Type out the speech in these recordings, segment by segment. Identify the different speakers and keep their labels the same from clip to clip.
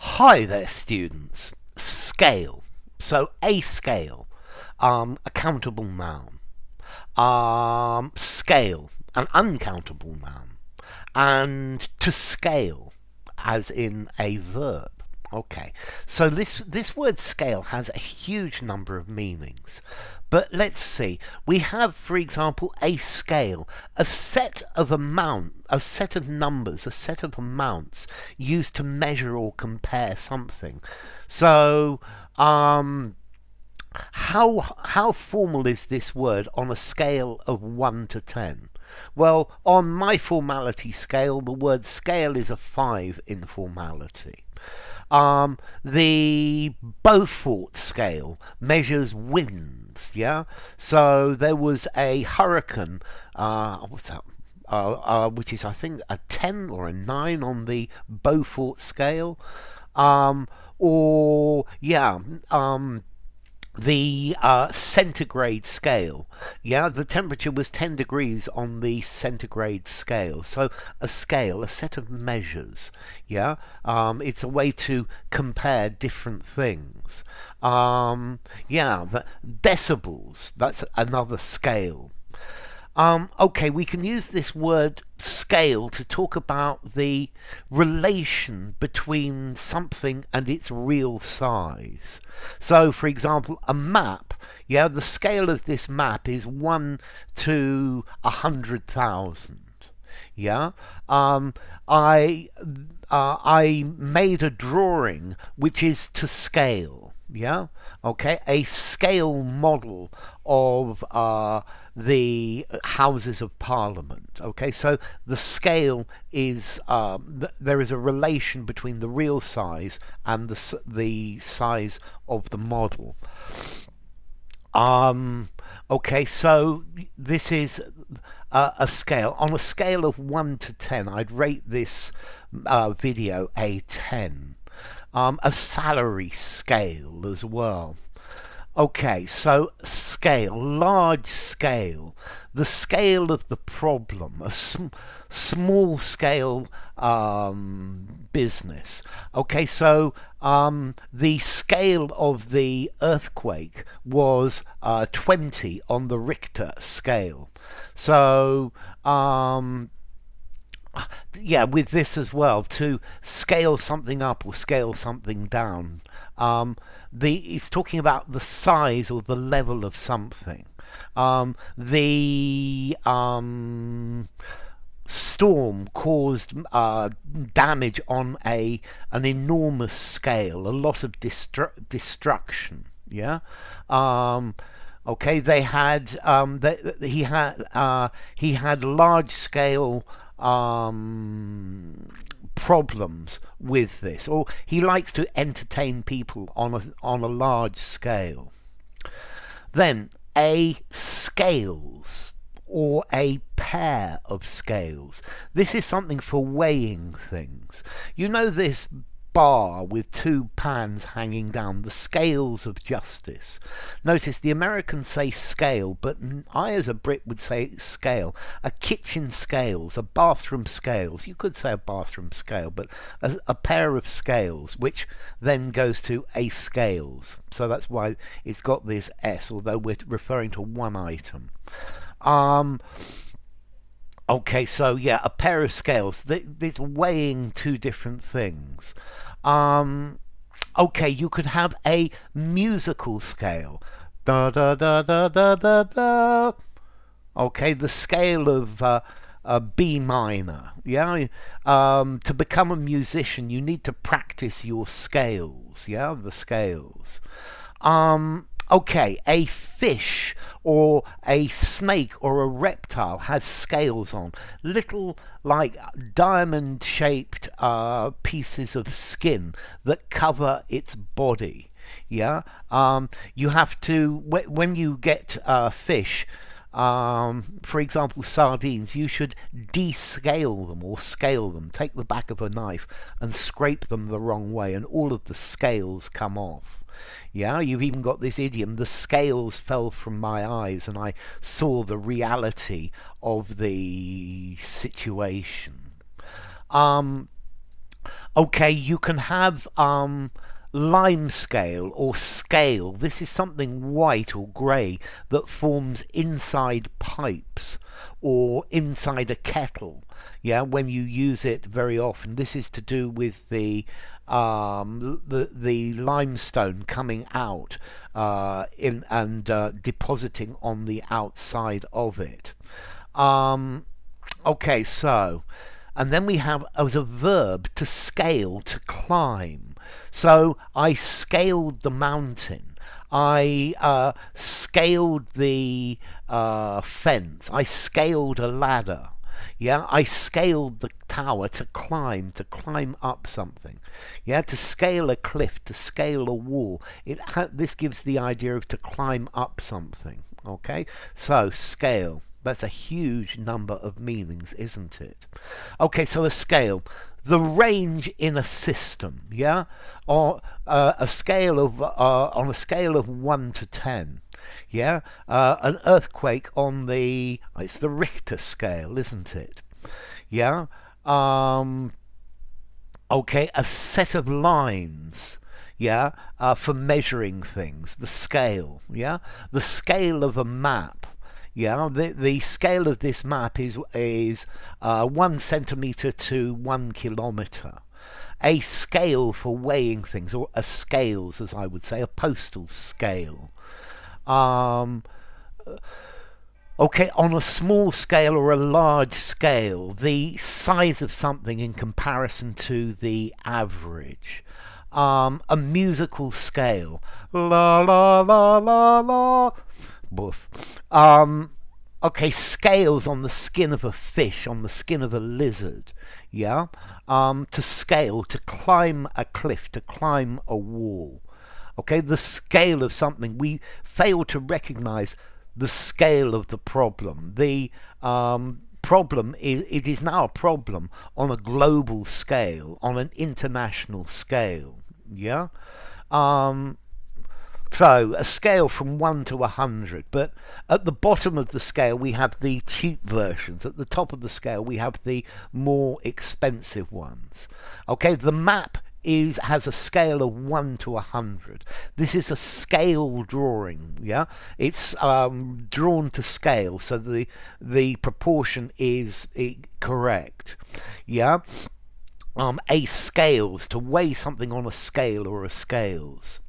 Speaker 1: Hi there, students. Scale. So a scale, a countable noun. Scale, an uncountable noun. And to scale, as in a verb. Okay, so this word scale has a huge number of meanings. But let's see. We have, for example, a scale, a set of a set of numbers, a set of amounts used to measure or compare something. So, how formal is this word on a scale of 1 to 10? Well, on my formality scale, the word scale is a 5 in formality. The Beaufort scale measures winds, yeah? So there was a hurricane, what's that? Which is, I think, a 10 or a 9 on the Beaufort scale. Um, or, yeah, the centigrade scale. Yeah, the temperature was 10 degrees on the centigrade scale. So a scale, a set of measures. Yeah, it's a way to compare different things. Yeah, the decibels, that's another scale. Okay, we can use this word scale to talk about the relation between something and its real size. So, for example, a map, yeah, the scale of this map is 1 to 100,000. Yeah, um, I I made a drawing which is to scale. Yeah, okay, a scale model of the Houses of Parliament. Okay, so the scale is there is a relation between the real size and the size of the model. Um, okay, so this is a scale. On a scale of 1 to 10, I'd rate this video a 10. A salary scale as well. Okay, so scale, large scale, the scale of the problem, small scale business. Okay, so the scale of the earthquake was 20 on the Richter scale. So, yeah, with this as well, to scale something up or scale something down. It's talking about the size or the level of something. The storm caused damage on an enormous scale, a lot of destruction. Yeah. Okay, they had he had large scale problems with this, or he likes to entertain people on a large scale. Then a scales or a pair of scales. This is something for weighing things. You know this bar with two pans hanging down, the scales of justice. Notice the Americans say scale, but I as a Brit would say scale. A kitchen scales, a bathroom scales. You could say a bathroom scale, but a pair of scales, which then goes to a scales. So that's why it's got this S, although we're referring to one item. Um, Okay, so yeah, a pair of scales. It's weighing two different things. Um, okay, you could have a musical scale. Da da da da da da da. Okay, the scale of B minor. Yeah, to become a musician, you need to practice your scales. Yeah, the scales. Okay, a fish or a snake or a reptile has scales on. Little, like, diamond shaped pieces of skin that cover its body. Yeah? You have to, when you get fish, for example, sardines, you should descale them or scale them. Take the back of a knife and scrape them the wrong way, and all of the scales come off. Yeah, you've even got this idiom, the scales fell from my eyes and I saw the reality of the situation. Um, Okay, you can have lime scale or scale. This is something white or grey that forms inside pipes or inside a kettle. Yeah, when you use it very often. This is to do with the limestone coming out in and depositing on the outside of it. Um, Okay, so, and then we have as a verb to scale, to climb. So I scaled the mountain. I scaled the fence. I scaled a ladder. Yeah, I scaled the tower to climb up something. Yeah, to scale a cliff, to scale a wall. This gives the idea of to climb up something. Okay, so scale. That's a huge number of meanings, isn't it? Okay, so a scale. The range in a system, yeah, or a scale of on a scale of 1 to 10, yeah. An earthquake on it's the Richter scale, isn't it? Yeah. Um, okay, a set of lines, yeah, for measuring things. The scale, yeah, the scale of a map. Yeah, the scale of this map is 1 centimeter to 1 kilometer. A scale for weighing things, or a scales, as I would say, a postal scale. Um, okay, on a small scale or a large scale, the size of something in comparison to the average. A musical scale. La la la la la. Boof. Okay, scales on the skin of a fish, on the skin of a lizard. Yeah. To scale, to climb a cliff, to climb a wall. Okay, the scale of something. We fail to recognize the scale of the problem. The problem is, it is now a problem on a global scale, on an international scale. Yeah. Um, so a scale from 1 to 100, but at the bottom of the scale we have the cheap versions. At the top of the scale we have the more expensive ones. Okay, the map has a scale of 1 to 100. This is a scale drawing. Yeah, it's drawn to scale, so the proportion is correct. Yeah. A scales, to weigh something on a scale or a scales.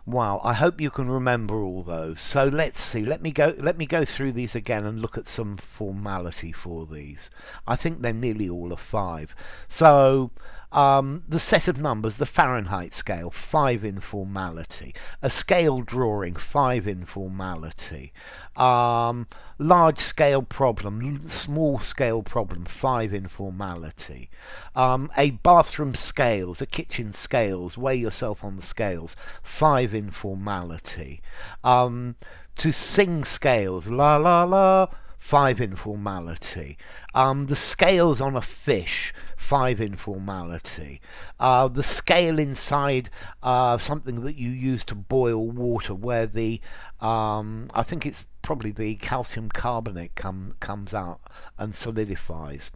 Speaker 1: Wow, I hope you can remember all those. So let's see. Let me go through these again and look at some formality for these. I think they're nearly all a 5. So the set of numbers, the Fahrenheit scale, 5 in formality. A scale drawing, 5 in formality. Large scale problem, small scale problem, 5 in formality. A bathroom scales, a kitchen scales, weigh yourself on the scales, 5 in formality. To sing scales, la la la, 5 in formality. The scales on a fish, 5 in formality. The scale inside something that you use to boil water, where I think it's probably the calcium carbonate comes out and solidifies.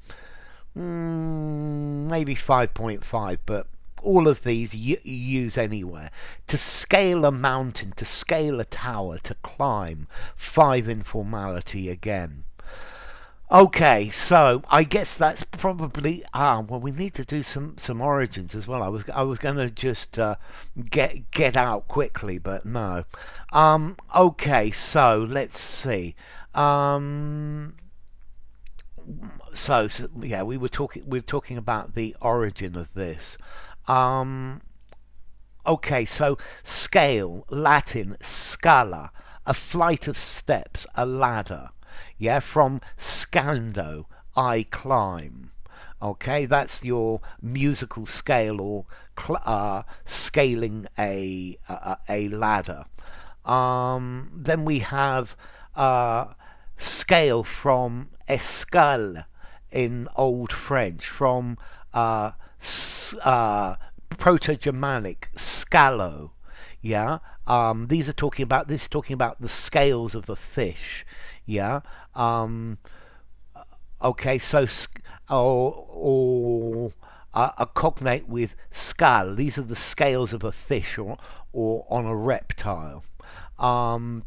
Speaker 1: Maybe 5.5, but all of these you use anywhere. To scale a mountain, to scale a tower, to climb, 5 in formality again. Okay, so I guess that's probably well, we need to do some origins as well. I was going to just get out quickly, but no. Okay, so let's see. Um, so yeah, we were talking about the origin of this. Um, okay, so scale, Latin scala, a flight of steps, a ladder. Yeah, from scando, I climb. Okay, that's your musical scale, or scaling a ladder. Then we have scale from escale in Old French, from Proto-Germanic scalo. Yeah, these are talking about this is talking about the scales of a fish. Yeah. Um, okay, so or are cognate with scale. These are the scales of a fish or on a reptile. And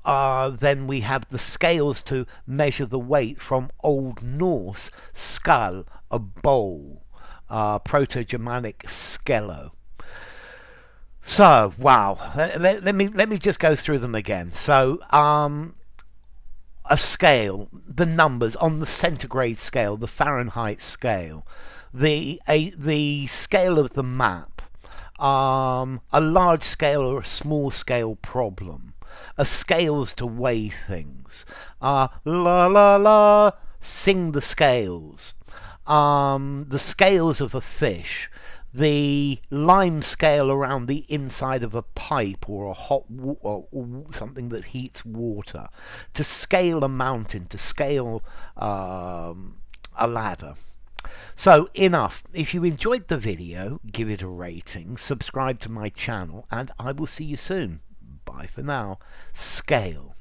Speaker 1: then we have the scales to measure the weight from Old Norse skal, a bowl, Proto-Germanic skello. So, wow, let me just go through them again. So, a scale, the numbers on the centigrade scale, the Fahrenheit scale, the scale of the map, a large scale or a small scale problem, a scales to weigh things, la la la, sing the scales, the scales of a fish, the lime scale around the inside of a pipe or a hot or something that heats water, to scale a mountain, to scale a ladder. So enough. If you enjoyed the video, give it a rating, subscribe to my channel, and I will see you soon. Bye for now. Scale.